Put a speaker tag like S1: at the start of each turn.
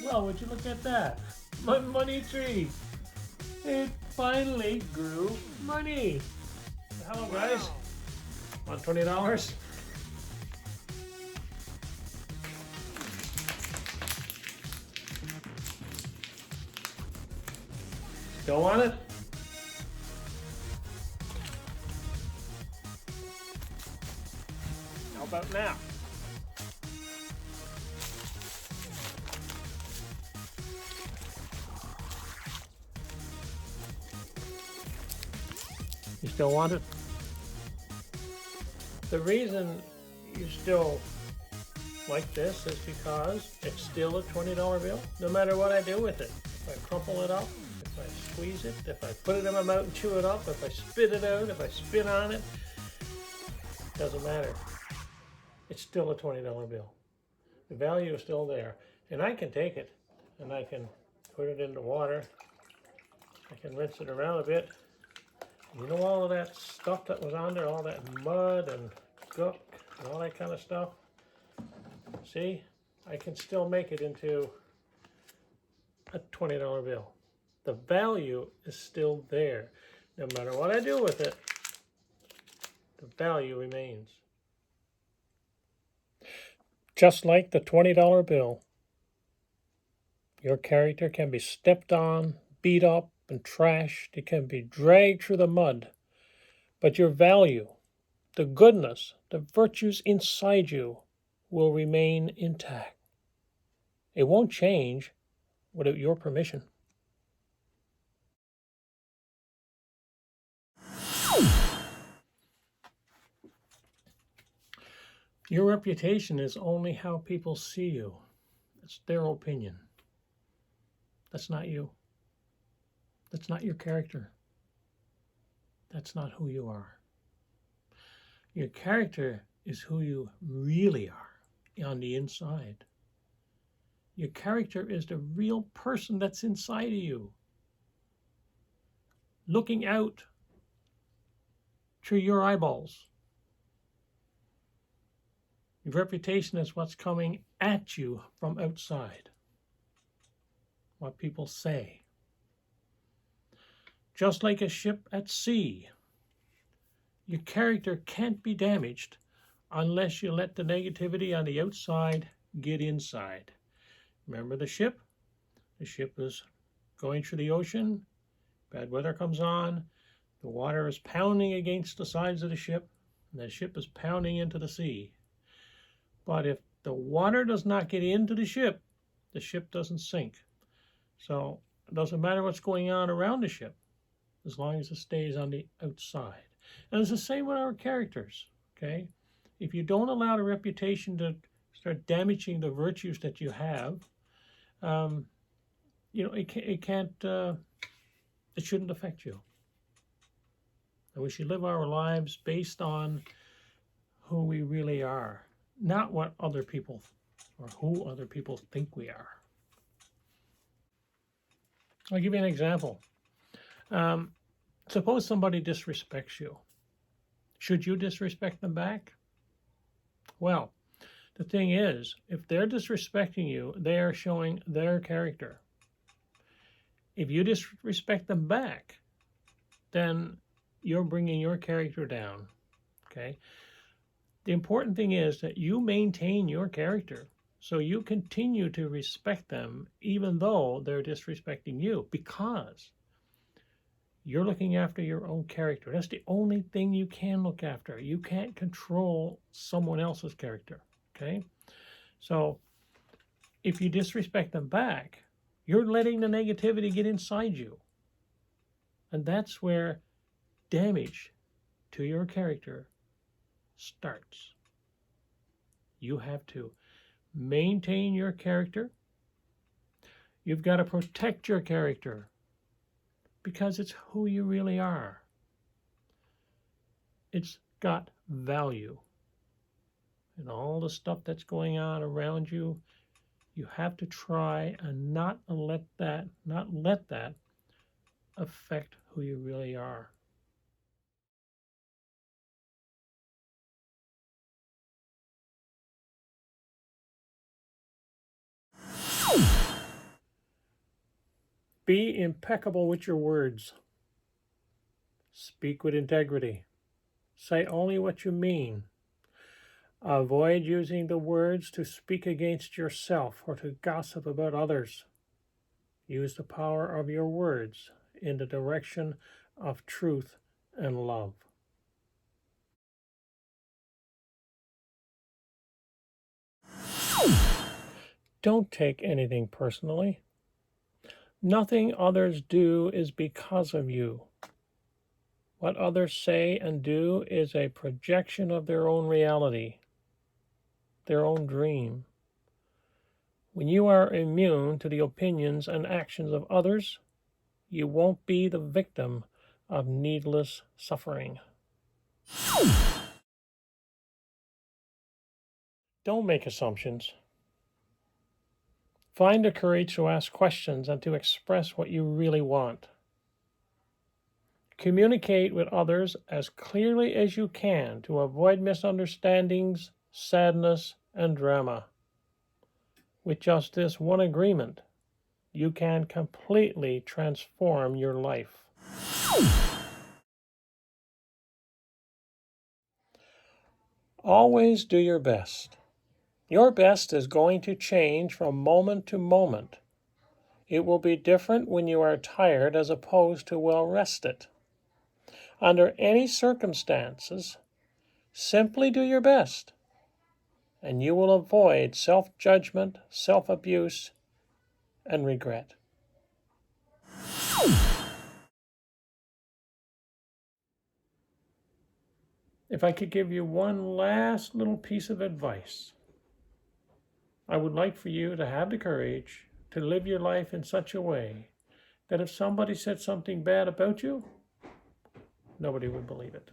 S1: Well, would you look at that? My money tree. It finally grew money. Hello, guys. Want $20? Still want it? How about now? You still want it? The reason you still like this is because it's still a $20 bill, no matter what I do with it. If I crumple it up, if I squeeze it, if I put it in my mouth and chew it up, if I spit it out, if I spit on it, doesn't matter. It's still a $20 bill. The value is still there. And I can take it and I can put it into water. I can rinse it around a bit. You know, all of that stuff that was on there, all that mud and gook and all that kind of stuff? See, I can still make it into a $20 bill. The value is still there. No matter what I do with it, the value remains. Just like the $20 bill, your character can be stepped on, beat up, and trashed. It can be dragged through the mud. But your value, the goodness, the virtues inside you will remain intact. It won't change without your permission. Your reputation is only how people see you. It's their opinion. That's not you. That's not your character. That's not who you are. Your character is who you really are on the inside. Your character is the real person that's inside of you, looking out through your eyeballs. Your reputation is what's coming at you from outside, what people say. Just like a ship at sea, your character can't be damaged unless you let the negativity on the outside get inside. Remember the ship? The ship is going through the ocean, bad weather comes on, the water is pounding against the sides of the ship, and the ship is pounding into the sea. But if the water does not get into the ship doesn't sink. So it doesn't matter what's going on around the ship, as long as it stays on the outside. And it's the same with our characters, okay? If you don't allow the reputation to start damaging the virtues that you have, it shouldn't affect you. And we should live our lives based on who we really are, not what other people or who other people think we are. I'll give you an example. Suppose somebody disrespects you. Should you disrespect them back? Well, the thing is, if they're disrespecting you, they are showing their character. If you disrespect them back, then you're bringing your character down, okay? The important thing is that you maintain your character, so you continue to respect them even though they're disrespecting you, because you're looking after your own character. That's the only thing you can look after. You can't control someone else's character, okay? So if you disrespect them back, you're letting the negativity get inside you. And that's where damage to your character starts. You have to maintain your character. You've got to protect your character because it's who you really are. It's got value. And all the stuff that's going on around you, you have to try and not let that affect who you really are. Be impeccable with your words. Speak with integrity. Say only what you mean. Avoid using the words to speak against yourself or to gossip about others. Use the power of your words in the direction of truth and love. Don't take anything personally. Nothing others do is because of you. What others say and do is a projection of their own reality, their own dream. When you are immune to the opinions and actions of others, you won't be the victim of needless suffering. Don't make assumptions. Find the courage to ask questions and to express what you really want. Communicate with others as clearly as you can to avoid misunderstandings, sadness, and drama. With just this one agreement, you can completely transform your life. Always do your best. Your best is going to change from moment to moment. It will be different when you are tired as opposed to well rested. Under any circumstances, simply do your best, and you will avoid self-judgment, self-abuse, and regret. If I could give you one last little piece of advice, I would like for you to have the courage to live your life in such a way that if somebody said something bad about you, nobody would believe it.